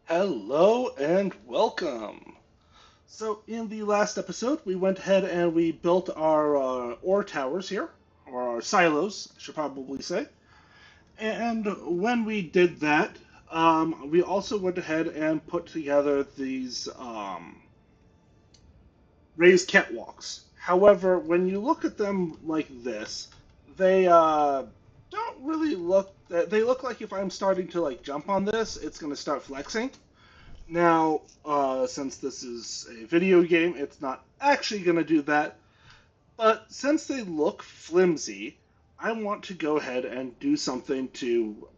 Hello and welcome. So, in the last episode, we went ahead and we built our ore towers here, or our silos, I should probably say. And when we did that, we also went ahead and put together these raised catwalks. However, when you look at them like this, they don't really look. They look like if I'm starting to like jump on this, it's going to start flexing. Now, since this is a video game, it's not actually going to do that. But since they look flimsy, I want to go ahead and do something to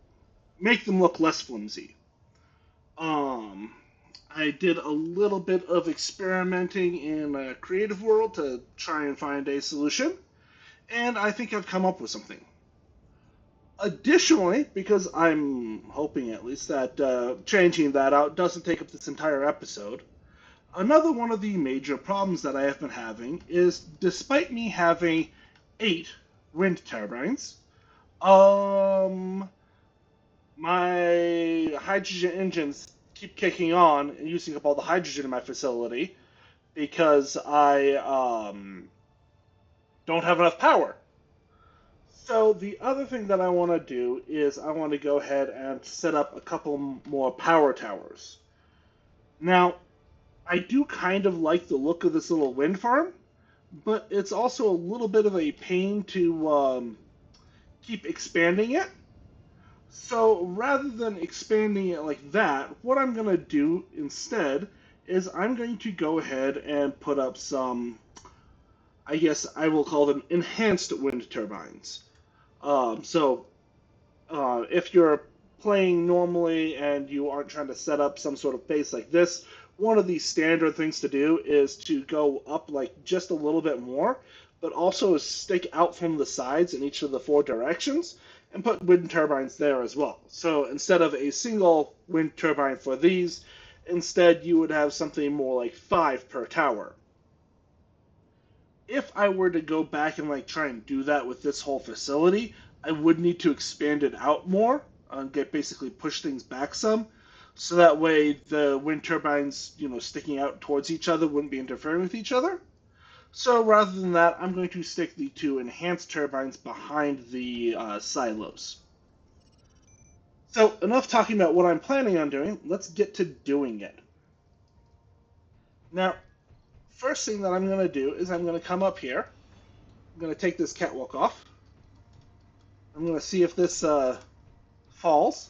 make them look less flimsy. Um, I did a little bit of experimenting in a creative world to try and find a solution, and I think I've come up with something. Additionally, because I'm hoping at least that changing that out doesn't take up this entire episode, another one of the major problems that I have been having is despite me having 8 wind turbines, um, my hydrogen engines keep kicking on and using up all the hydrogen in my facility because I don't have enough power. So the other thing that I want to do is I want to go ahead and set up a couple more power towers. Now, I do kind of like the look of this little wind farm, but it's also a little bit of a pain to keep expanding it. So rather than expanding it like that, what I'm going to do instead is I'm going to go ahead and put up some, I guess I will call them enhanced wind turbines. If you're playing normally and you aren't trying to set up some sort of base like this, one of the standard things to do is to go up like just a little bit more, but also stick out from the sides in each of the 4 directions and put wind turbines there as well. So instead of a single wind turbine for these, instead you would have something more like 5 per tower. If I were to go back and like try and do that with this whole facility, I would need to expand it out more and get basically push things back some, so that way the wind turbines, sticking out towards each other wouldn't be interfering with each other. So rather than that, I'm going to stick the 2 enhanced turbines behind the silos. So enough talking about what I'm planning on doing. Let's get to doing it. Now, first thing that I'm going to do is I'm going to come up here. I'm going to take this catwalk off. I'm going to see if this falls.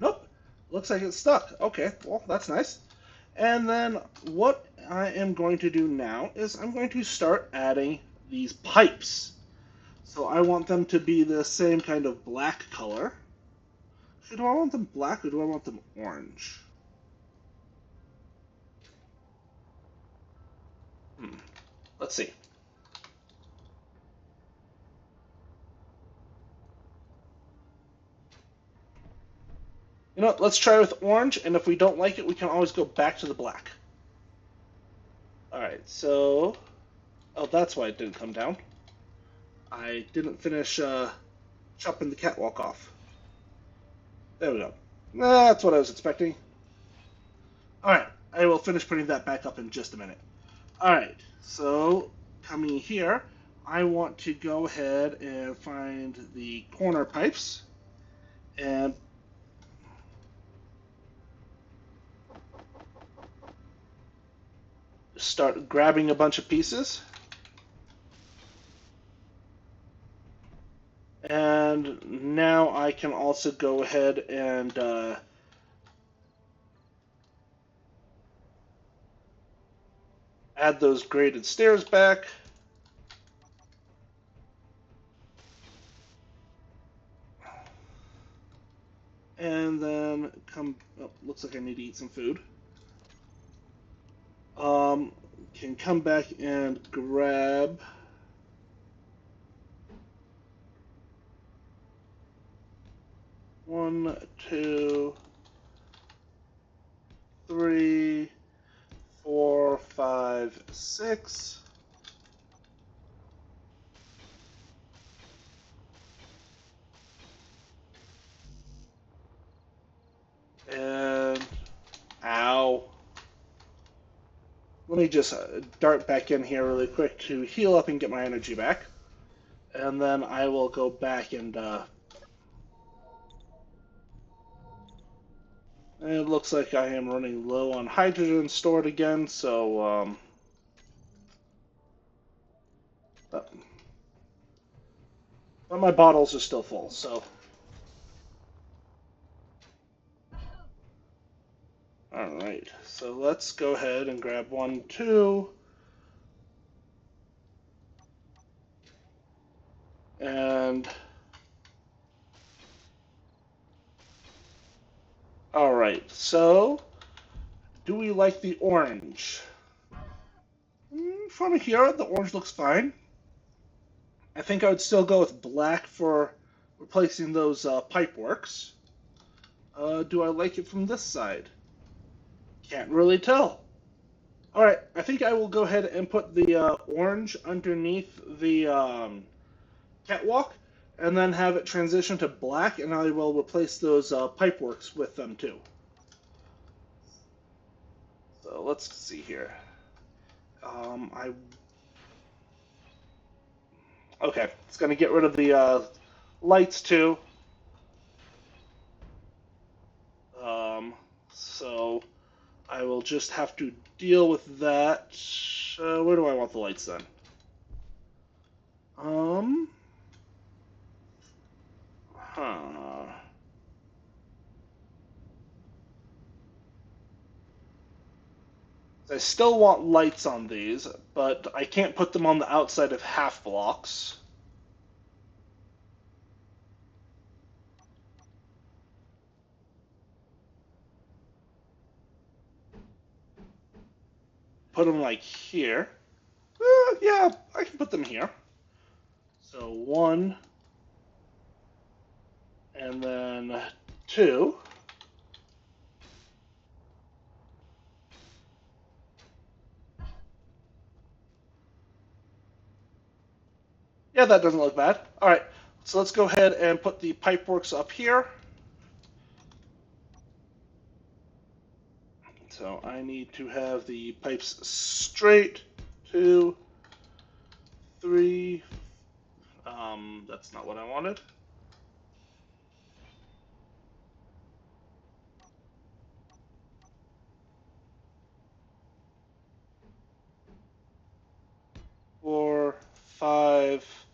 Nope. Looks like it's stuck. Okay, well, that's nice. And then what I am going to do now is I'm going to start adding these pipes. So I want them to be the same kind of black color. Do I want them black or do I want them orange? Hmm. Let's see. Let's try with orange, and if we don't like it, we can always go back to the black. Alright, so... Oh, that's why it didn't come down. I didn't finish chopping the catwalk off. There we go. That's what I was expecting. Alright, I will finish putting that back up in just a minute. Alright, so coming here, I want to go ahead and find the corner pipes and start grabbing a bunch of pieces. And now I can also go ahead and add those graded stairs back. And then come. Oh, looks like I need to eat some food. Um, can come back and grab. One, two, three, 4, 5, 6. And let me just dart back in here really quick to heal up and get my energy back. And then I will go back and it looks like I am running low on hydrogen stored again, so but my bottles are still full, so. Alright, so let's go ahead and grab 1, 2. And alright, so do we like the orange? From here, the orange looks fine. I think I would still go with black for replacing those pipeworks. Do I like it from this side? Can't really tell. Alright, I think I will go ahead and put the orange underneath the catwalk, and then have it transition to black, and I will replace those pipeworks with them too. So let's see here. Okay, it's going to get rid of the lights too. So I will just have to deal with that. Where do I want the lights then? Huh. I still want lights on these, but I can't put them on the outside of half blocks. Put them like here. Yeah, I can put them here. So 1, and then 2. Yeah, that doesn't look bad. All right, so let's go ahead and put the pipeworks up here. So I need to have the pipes straight. 2, 3. That's not what I wanted. Four, 5.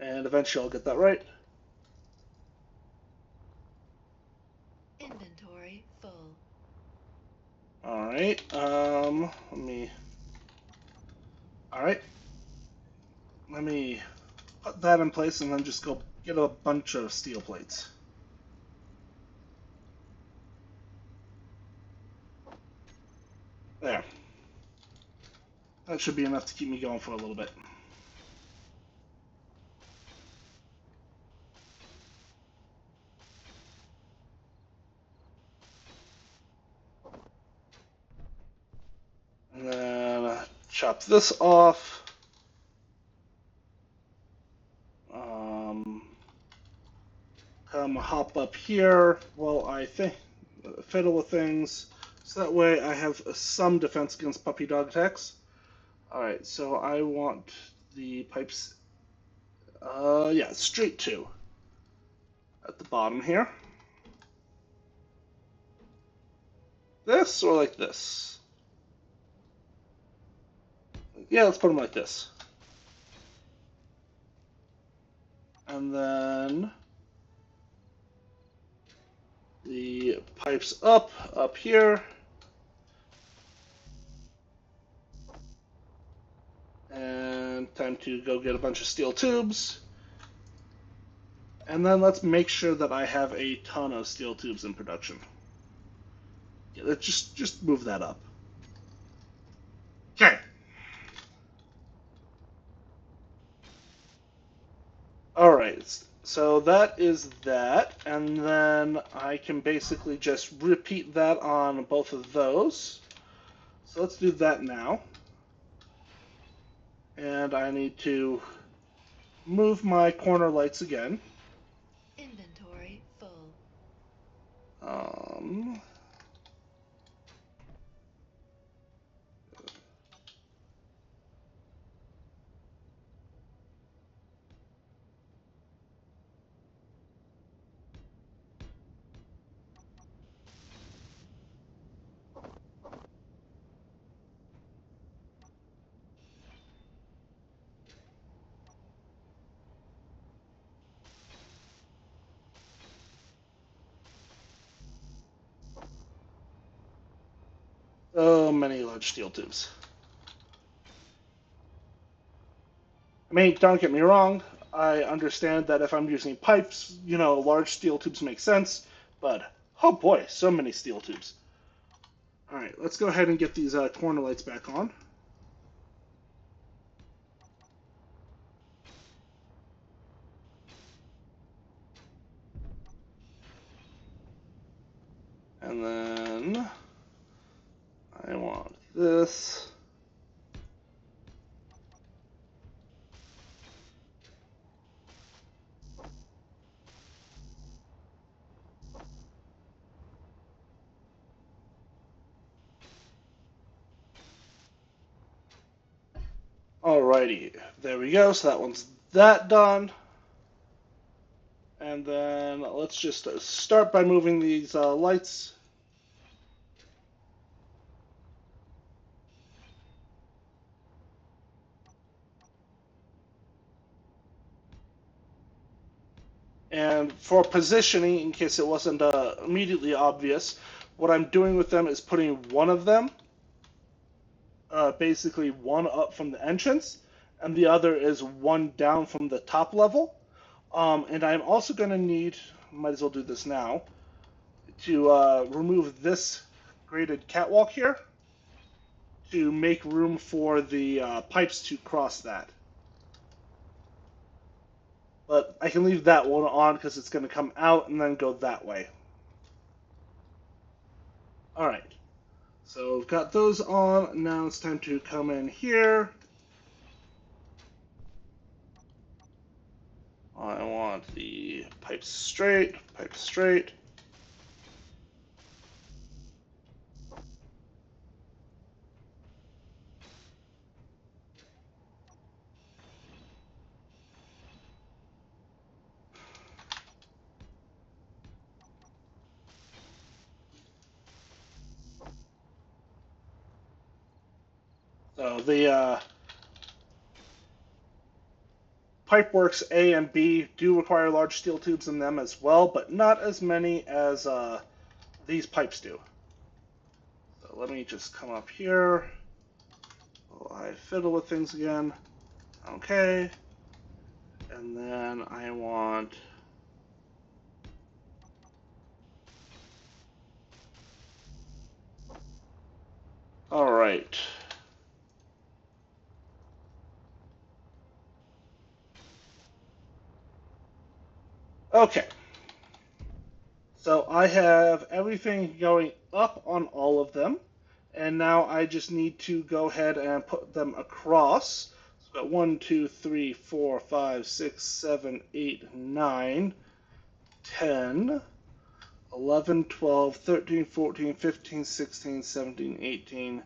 And eventually I'll get that right. Inventory full. All right. Let me. All right. Let me put that in place and then just go get a bunch of steel plates. There. That should be enough to keep me going for a little bit. And then chop this off. Come hop up here while I fiddle with things. So that way I have some defense against puppy dog attacks. Alright, so I want the pipes, yeah, straight to at the bottom here. This or like this? Yeah, let's put them like this. And then the pipes up here. And time to go get a bunch of steel tubes. And then let's make sure that I have a ton of steel tubes in production. Yeah, let's just move that up. Okay. Alright, so that is that, and then I can basically just repeat that on both of those. So let's do that now. And I need to move my corner lights again. Inventory full. So many large steel tubes. I mean, don't get me wrong. I understand that if I'm using pipes, large steel tubes make sense. But, oh boy, so many steel tubes. Alright, let's go ahead and get these corner lights back on. And then I want this. Alrighty, there we go. So that one's that done. And then let's just start by moving these lights. And for positioning, in case it wasn't immediately obvious, what I'm doing with them is putting one of them, basically one up from the entrance, and the other is one down from the top level. And I'm also going to need, might as well do this now, to remove this graded catwalk here to make room for the pipes to cross that. But I can leave that one on because it's going to come out and then go that way. Alright, so we've got those on. Now it's time to come in here. I want the pipes straight, pipes straight. So the Pipeworks A and B do require large steel tubes in them as well, but not as many as these pipes do. So let me just come up here. I fiddle with things again. Okay. And then I want... Alright. Okay. So I have everything going up on all of them. And now I just need to go ahead and put them across. So I've got 1, 2, 3, 4, 5, 6, 7, 8, 9, 10, 11, 12, 13, 14, 15, 16, 17, 18,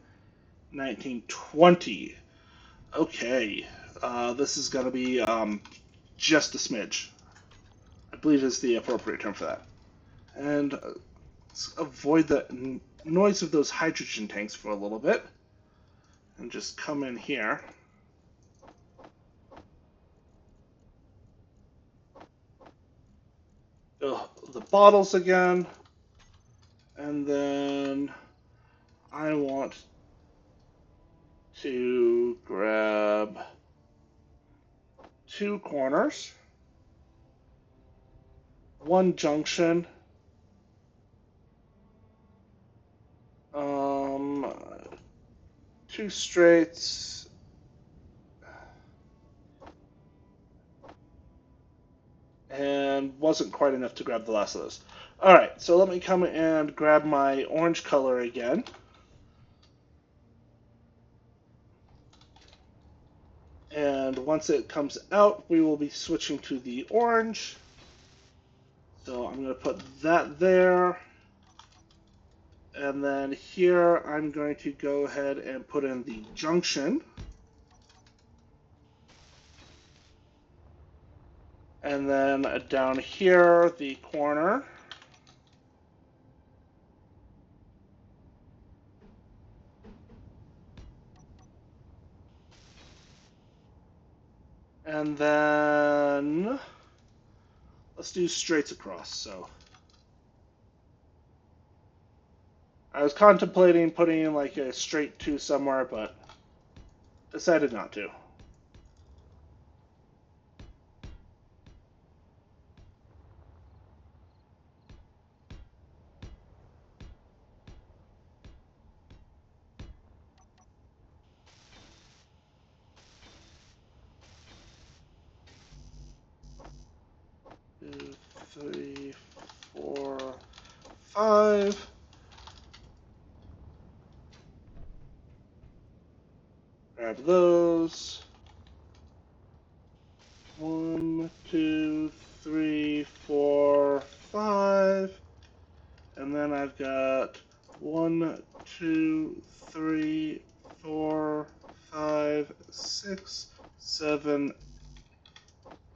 19, 20. Okay. This is going to be just a smidge. I believe is the appropriate term for that. And let's avoid the noise of those hydrogen tanks for a little bit. And just come in here. The bottles again. And then I want to grab 2 corners, 1 junction, 2 straights, and wasn't quite enough to grab the last of those. Alright, so let me come and grab my orange color again. And once it comes out, we will be switching to the orange. So I'm going to put that there. And then here I'm going to go ahead and put in the junction. And then down here, the corner. And then let's do straights across. So I was contemplating putting in like a straight 2 somewhere, but decided not to. Two, 3, 4, 5. Grab those. 1, 2, 3, 4, 5. And then I've got 1, 2, 3, 4, 5, 6, 7,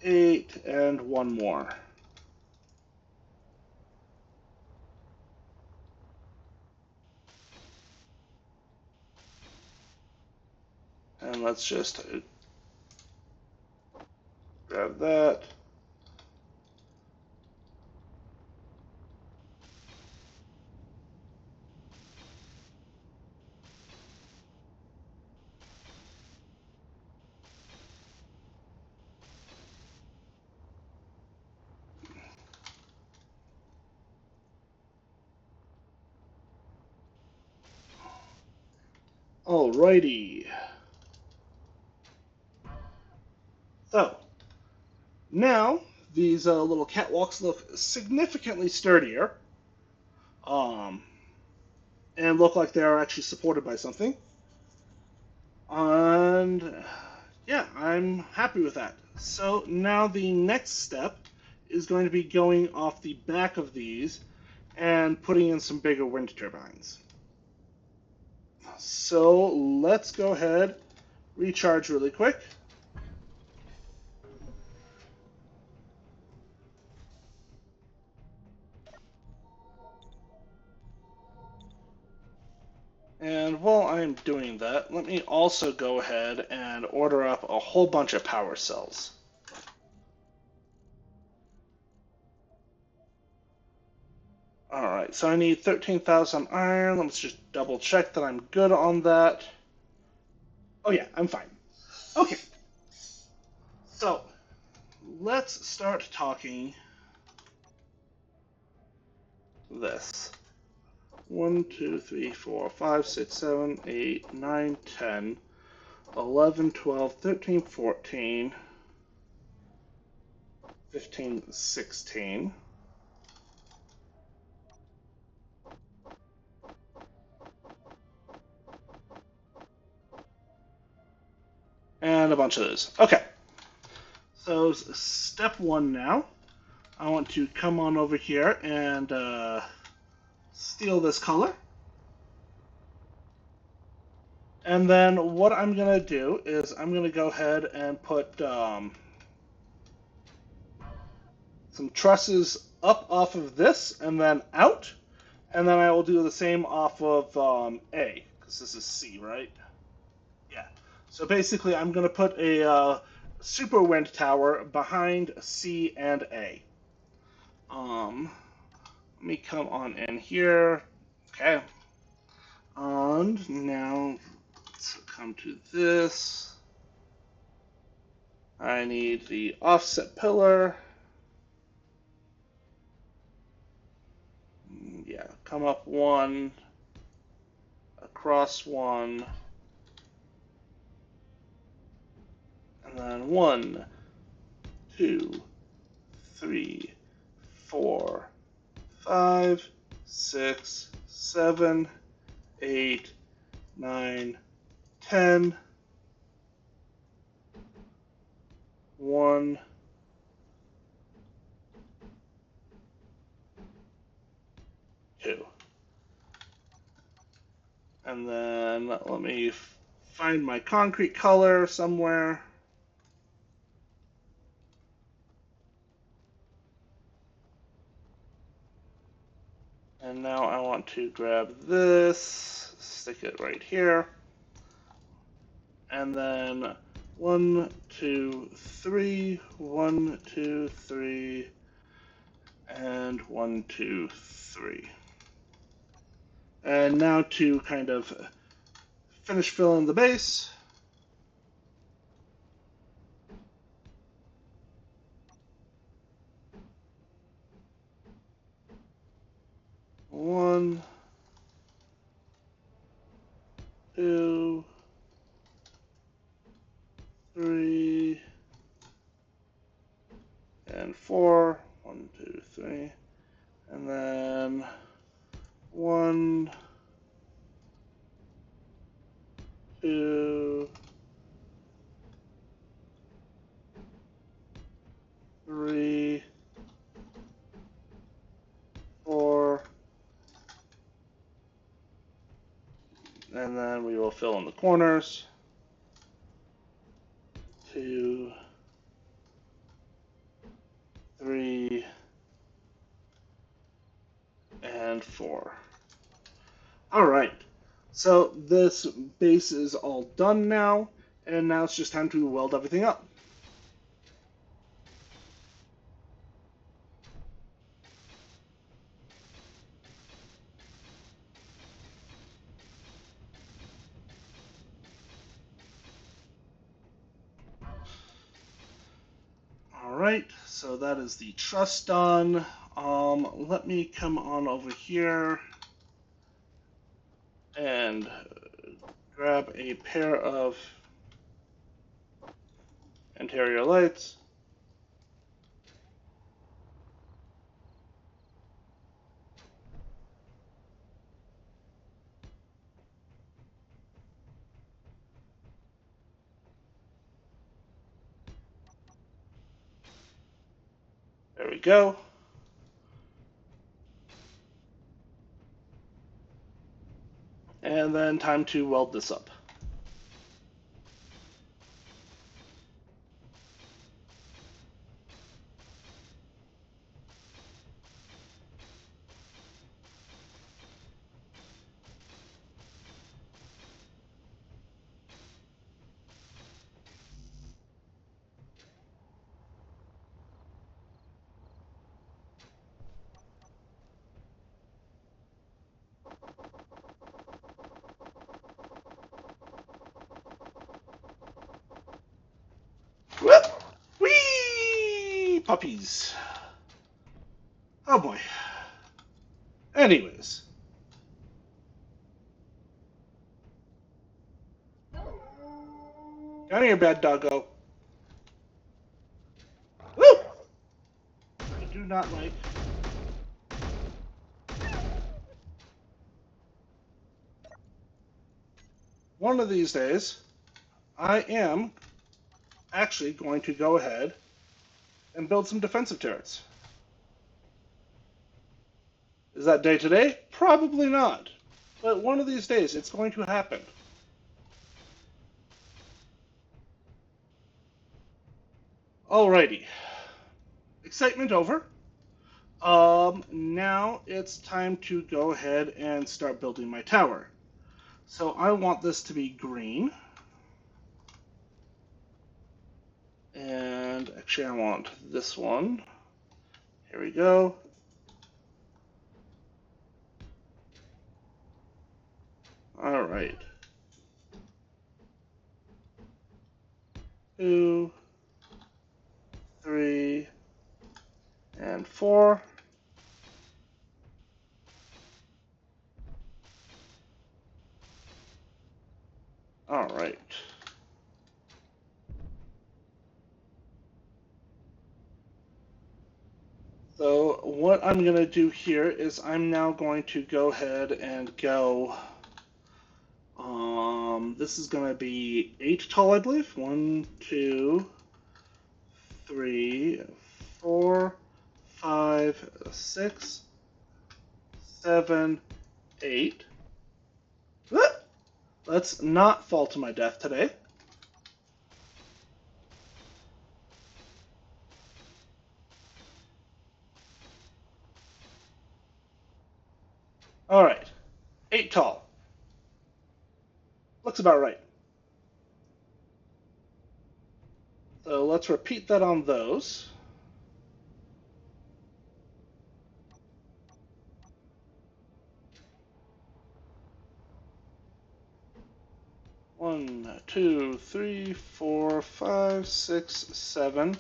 8, and one more. And let's just grab that. Alrighty. So, now these little catwalks look significantly sturdier. Um, and look like they're actually supported by something. And yeah, I'm happy with that. So now the next step is going to be going off the back of these and putting in some bigger wind turbines. So let's go ahead, recharge really quick. And while I'm doing that, let me also go ahead and order up a whole bunch of power cells. Alright, so I need 13,000 iron. Let's just double check that I'm good on that. Oh yeah, I'm fine. Okay, so let's start talking this. 1, 2, 3, 4, 5, 6, 7, 8, 9, 10, 11, 12, 13, 14, 15, 16. And a bunch of those. Okay, so step 1 now. I want to come on over here and steal this color. And then what I'm going to do is I'm going to go ahead and put some trusses up off of this and then out. And then I will do the same off of A, because this is C, right? Yeah. So basically I'm going to put a super wind tower behind C and A. Let me come on in here. Okay. And now let's come to this. I need the offset pillar. Yeah, come up 1, across 1, and then 1, 2, 3, 4, 5, 6, 7, 8, 9, 10. 1, 2. And then let me find my concrete color somewhere. And now I want to grab this, stick it right here. And then 1, 2, 3, 1, 2, 3, and 1, 2, 3. And now to kind of finish filling the base. One, two, three, and 4. 1, 2, 3. And then 1, 2, 3, 4, and then we will fill in the corners. 2, 3, and 4. All right, so this base is all done now, and now it's just time to weld everything up. All right, so that is the truss done. Let me come on over here and grab a pair of interior lights. There we go. And then time to weld this up. Whoop! Whee! Puppies. Oh boy. Anyways. Down here, bad doggo. Woo! I do not like. One of these days, I am actually going to go ahead and build some defensive turrets. Is that day today? Probably not. But one of these days, it's going to happen. Alrighty. Excitement over. Now it's time to go ahead and start building my tower. So I want this to be green. And actually I want this one. Here we go. All right. 2, 3, and 4. All right. So what I'm going to do here is I'm now going to go ahead and go, this is going to be 8 tall, I believe. 1, 2, 3, 4, 5, 6, 7, 8. let's not fall to my death today. All right, 8 tall. Looks about right. So let's repeat that on those. One, two, three, four, five, six, seven,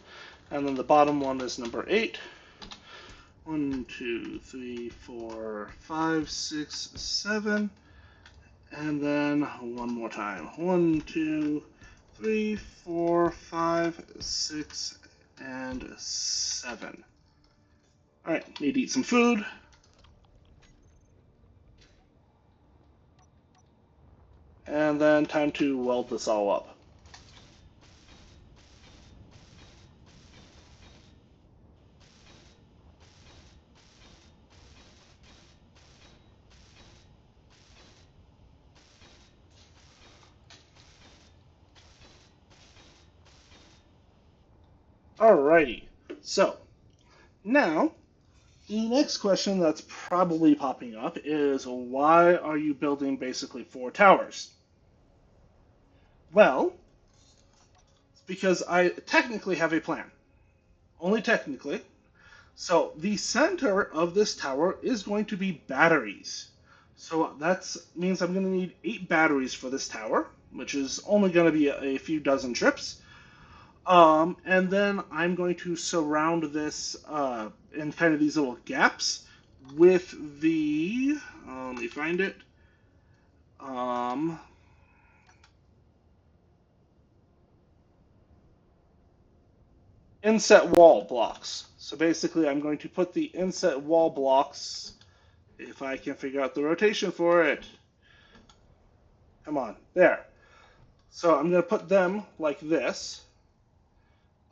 and then the bottom one is number 8. 1, 2, 3, 4, 5, 6, 7, and then one more time. 1, 2, 3, 4, 5, 6, and 7. All right, need to eat some food. And then time to weld this all up. Alrighty, so now the next question that's probably popping up is why are you building basically 4 towers? Well, it's because I technically have a plan. Only technically. So the center of this tower is going to be batteries. So that means I'm going to need 8 batteries for this tower, which is only going to be a few dozen trips. And then I'm going to surround this in kind of these little gaps with the, let me find it, inset wall blocks. So basically I'm going to put the inset wall blocks, if I can figure out the rotation for it. Come on, there. So I'm going to put them like this,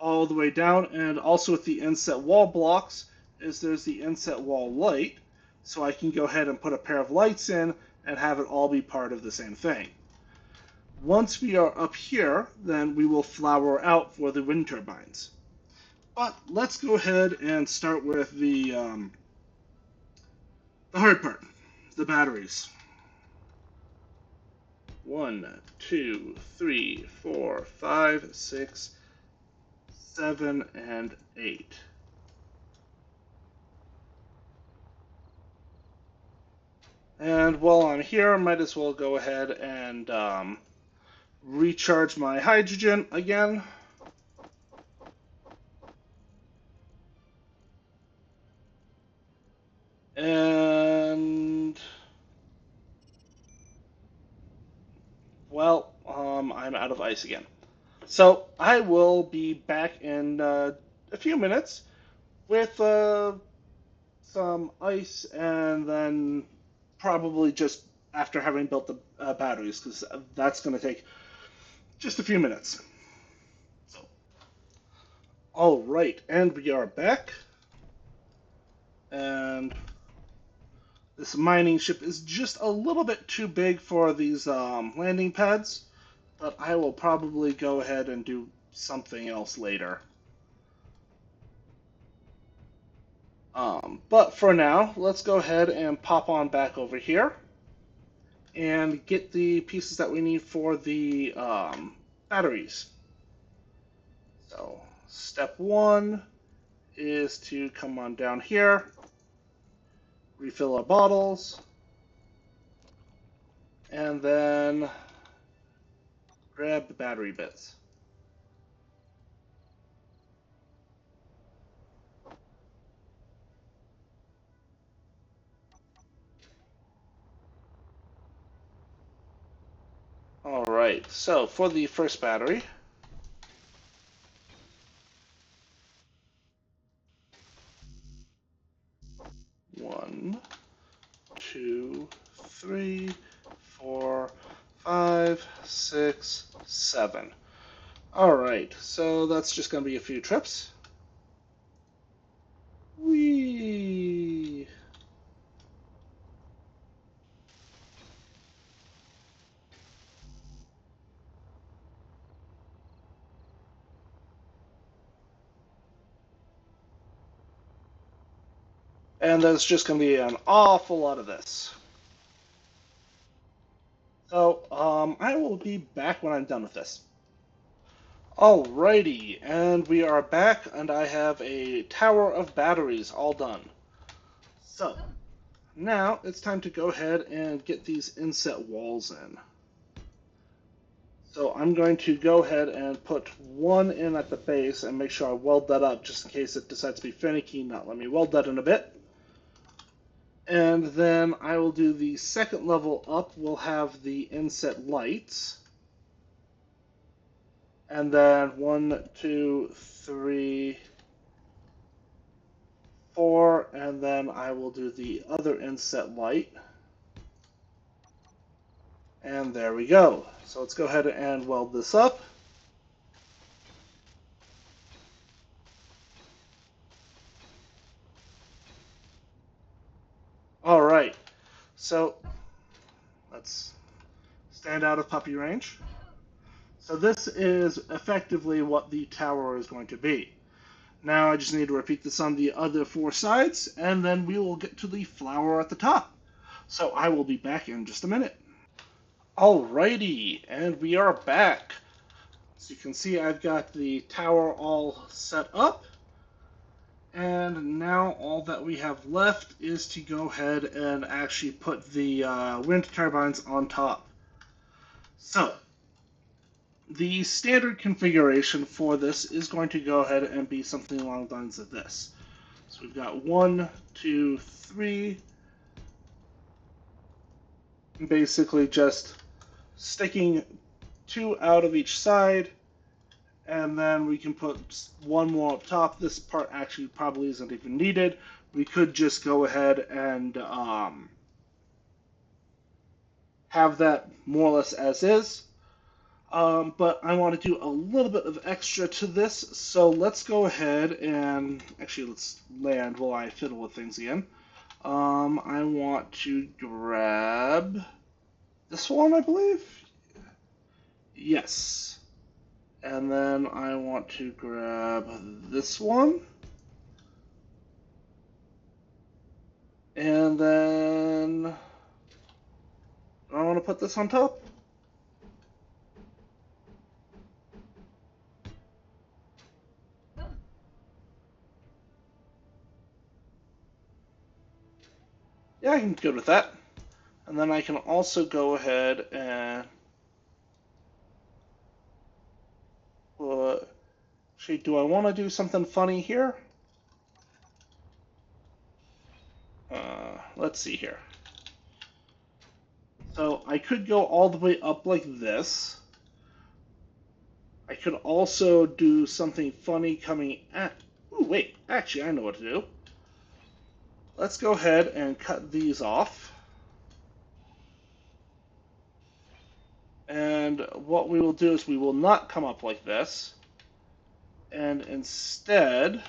all the way down, and also with the inset wall blocks is there's the inset wall light, so I can go ahead and put a pair of lights in and have it all be part of the same thing. Once we are up here, then we will flower out for the wind turbines. But let's go ahead and start with the hard part, the batteries. 1, 2, 3, 4, 5, 6, 7, and 8. And while I'm here, I might as well go ahead and recharge my hydrogen again. And, well, I'm out of ice again. So I will be back in a few minutes with some ice, and then probably just after having built the batteries, because that's going to take just a few minutes. So, all right, and we are back. And this mining ship is just a little bit too big for these landing pads, but I will probably go ahead and do something else later. But for now, let's go ahead and pop on back over here and get the pieces that we need for the batteries. So step 1 is to come on down here, refill our bottles, and then grab the battery bits. All right, so for the first battery, 1, 2, 3, 4, 5, 6, 7. All right, so that's just going to be a few trips. Whee! And there's just going to be an awful lot of this. So I will be back when I'm done with this. Alrighty, and we are back, and I have a tower of batteries all done. So now it's time to go ahead and get these inset walls in. So I'm going to go ahead and put one in at the base and make sure I weld that up just in case it decides to be finicky, not let me weld that in a bit. And then I will do the second level up. We'll have the inset lights. And then 1, 2, 3, 4, and then I will do the other inset light. And there we go. So let's go ahead and weld this up. All right, so let's stand out of puppy range. So this is effectively what the tower is going to be. Now I just need to repeat this on the other 4 sides, and then we will get to the flower at the top. So I will be back in just a minute. Alrighty, and we are back. So you can see I've got the tower all set up. And now all that we have left is to go ahead and actually put the wind turbines on top. So the standard configuration for this is going to go ahead and be something along the lines of this. So we've got 1, 2, 3, basically just sticking 2 out of each side, and then we can put 1 more up top. This part actually probably isn't even needed. We could just go ahead and have that more or less as is. But I want to do a little bit of extra to this, so let's go ahead and actually let's land while I fiddle with things again. I want to grab this one, I believe. Yes. And then I want to grab this one. And then I want to put this on top. Yeah, I'm good with that. And then I can also go ahead and put... Actually, do I want to do something funny here? Let's see here. So I could go all the way up like this. I could also do something funny coming at... Ooh, wait, actually I know what to do. Let's go ahead and cut these off. And what we will do is we will not come up like this. And instead,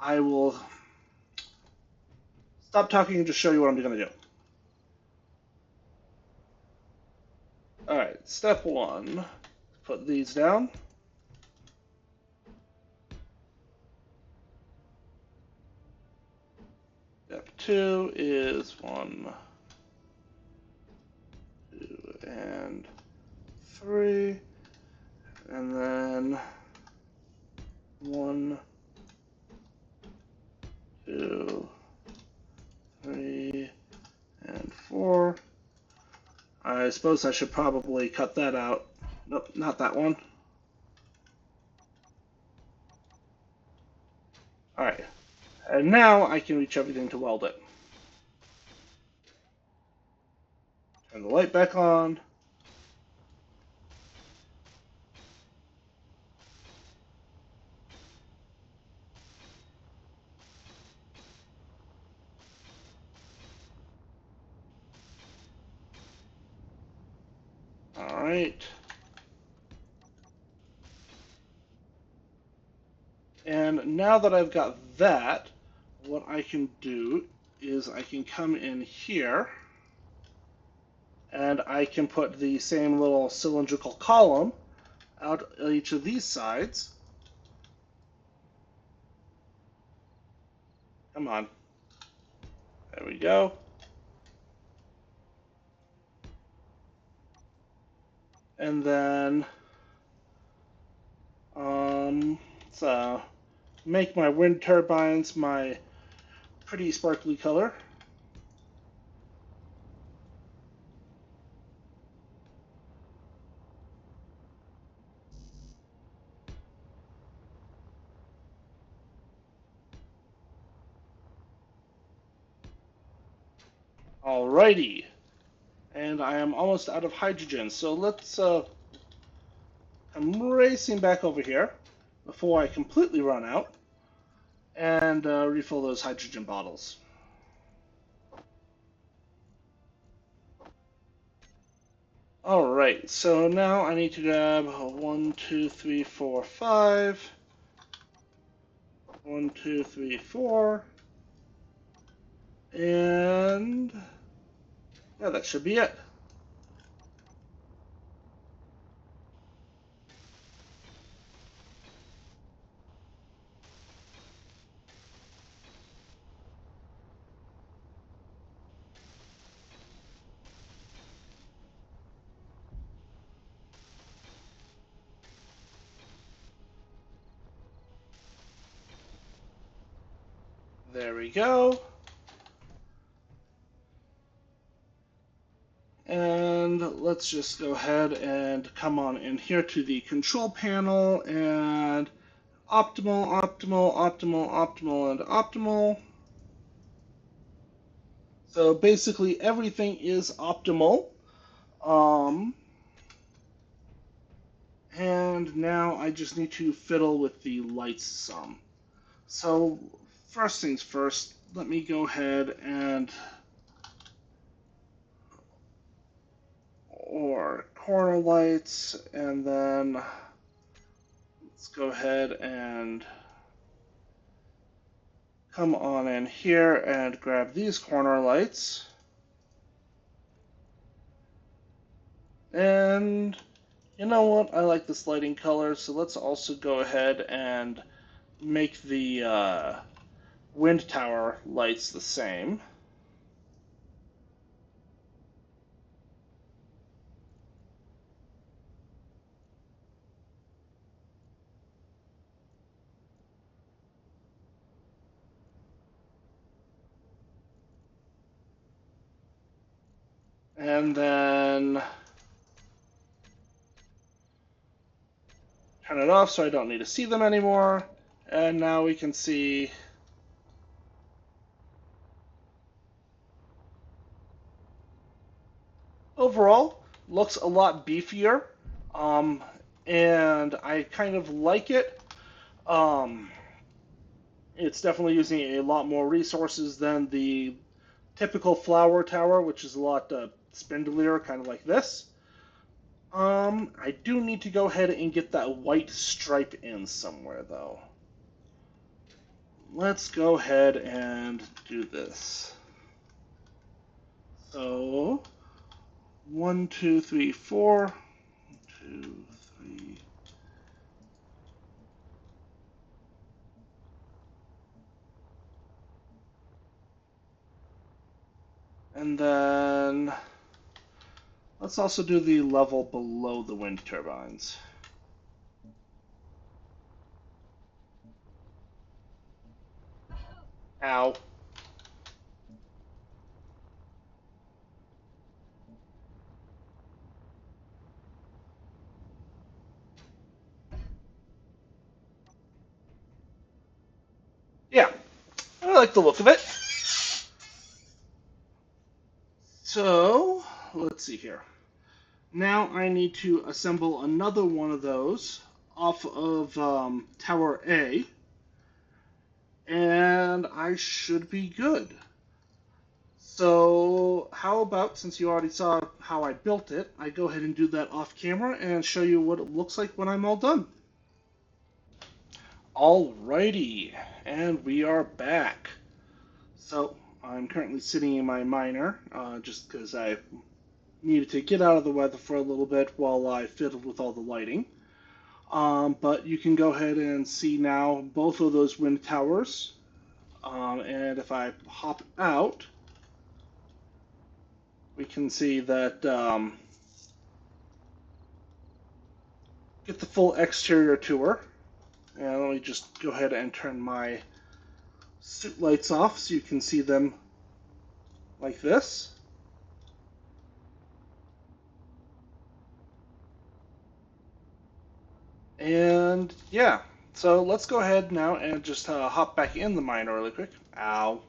I will stop talking and just show you what I'm going to do. Alright, step 1, put these down. Step 2 is 1, 2, and 3. And then 1, 2, 3, and 4. I suppose I should probably cut that out. Nope, not that one. Alright, and now I can reach everything to weld it. Turn the light back on. Alright. And now that I've got that, what I can do is I can come in here and I can put the same little cylindrical column out each of these sides. Come on. There we go. And then let's make my wind turbines my pretty sparkly color. Alrighty. And I am almost out of hydrogen, so let's come racing back over here before I completely run out and refill those hydrogen bottles. Alright, so now I need to grab 1, 2, 3, 4, 5. 1, 2, 3, 4. And yeah, that should be it. There we go. And let's just go ahead and come on in here to the control panel and optimal, optimal, optimal, optimal, and optimal. So basically everything is optimal. And now I just need to fiddle with the lights some. So first things first, let me go ahead and or corner lights, and then let's go ahead and come on in here and grab these corner lights. And you know what? I like this lighting color, so let's also go ahead and make the wind tower lights the same. And then turn it off so I don't need to see them anymore. And now we can see overall looks a lot beefier, and I kind of like it. Um, it's definitely using a lot more resources than the typical flower tower, which is a lot spindlier, kind of like this. I do need to go ahead and get that white stripe in somewhere, though. Let's go ahead and do this. So, 1, 2, 3, 4. 2, 3. And then let's also do the level below the wind turbines. Ow. Yeah, I like the look of it. So, let's see here. Now I need to assemble another one of those off of Tower A, and I should be good. So, how about, since you already saw how I built it, I go ahead and do that off camera and show you what it looks like when I'm all done. Alrighty, and we are back. So, I'm currently sitting in my miner, just because I needed to get out of the weather for a little bit while I fiddled with all the lighting. But you can go ahead and see now both of those wind towers And if I hop out, we can see that get the full exterior tour. And let me just go ahead and turn my suit lights off so you can see them like this. And yeah, so let's go ahead now and just hop back in the mine really quick. Ow.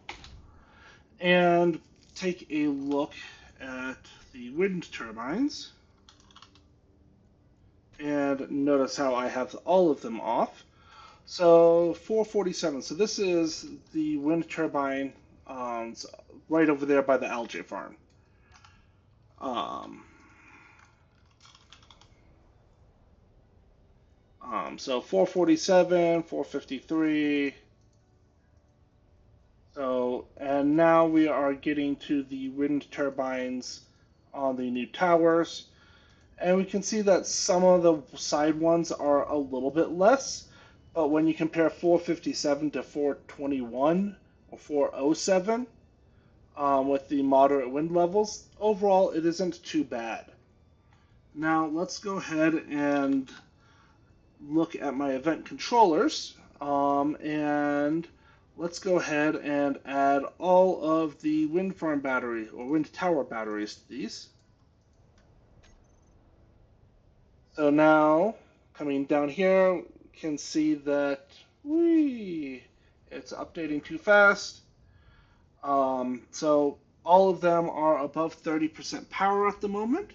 And take a look at the wind turbines. And notice how I have all of them off. So 447. So this is the wind turbine right over there by the algae farm. So 447, 453. So, and now we are getting to the wind turbines on the new towers. And we can see that some of the side ones are a little bit less. But when you compare 457 to 421 or 407 with the moderate wind levels, overall it isn't too bad. Now let's go ahead and look at my event controllers, and let's go ahead and add all of the wind farm battery or wind tower batteries to these. So now coming down here, you can see that it's updating too fast. So all of them are above 30% power at the moment.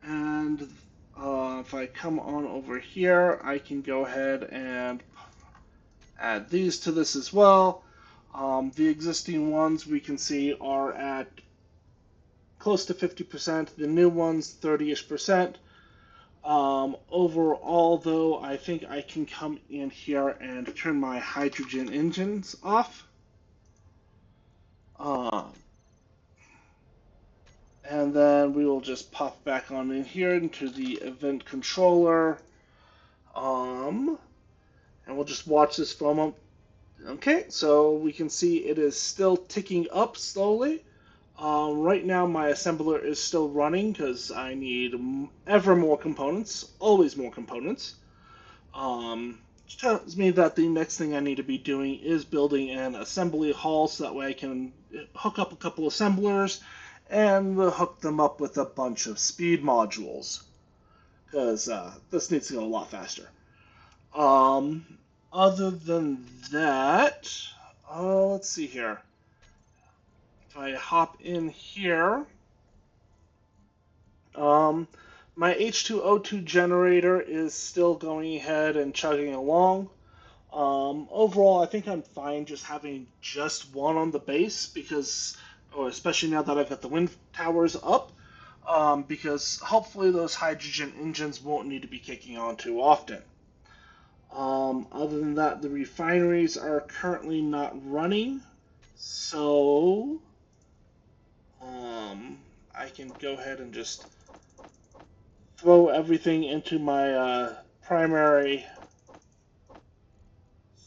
And if I come on over here, I can go ahead and add these to this as well. The existing ones we can see are at close to 50%. The new ones, 30-ish%. Overall, though, I think I can come in here and turn my hydrogen engines off. And then we will just pop back on in here into the event controller. And we'll just watch this for a moment. Okay, so we can see it is still ticking up slowly. Right now my assembler is still running because I need ever more components, always more components. Which tells me that the next thing I need to be doing is building an assembly hall so that way I can hook up a couple assemblers and hook them up with a bunch of speed modules because this needs to go a lot faster. Other than that, let's see here. If I hop in here, my H2O2 generator is still going ahead and chugging along. Overall, I think I'm fine just having just one on the base because, or especially now that I've got the wind towers up, because hopefully those hydrogen engines won't need to be kicking on too often. Other than that, the refineries are currently not running, so I can go ahead and just throw everything into my primary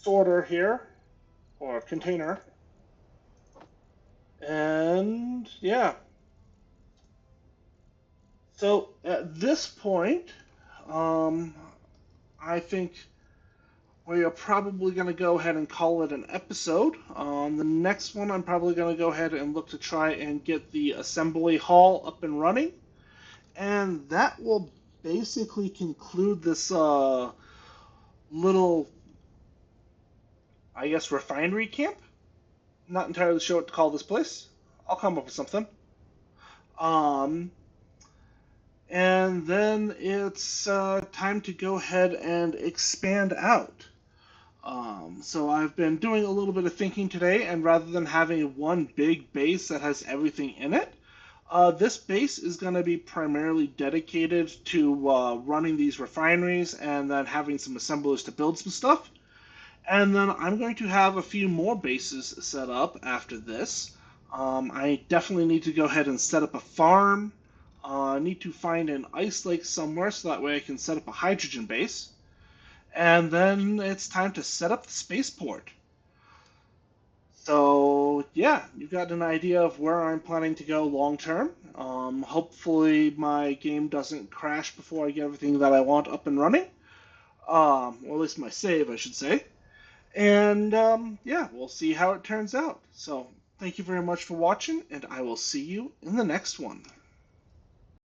sorter here, or container, and yeah. So at this point, I think we are probably going to go ahead and call it an episode. The next one, I'm probably going to go ahead and look to try and get the assembly hall up and running. And that will basically conclude this little, I guess, refinery camp. Not entirely sure what to call this place. I'll come up with something. And then it's time to go ahead and expand out. So I've been doing a little bit of thinking today, and rather than having one big base that has everything in it, this base is going to be primarily dedicated to running these refineries and then having some assemblers to build some stuff. And then I'm going to have a few more bases set up after this. I definitely need to go ahead and set up a farm. I need to find an ice lake somewhere so that way I can set up a hydrogen base. And then it's time to set up the spaceport. So yeah, you got an idea of where I'm planning to go long term. Hopefully my game doesn't crash before I get everything that I want up and running. Or at least my save, I should say. And yeah, we'll see how it turns out. So thank you very much for watching, and I will see you in the next one.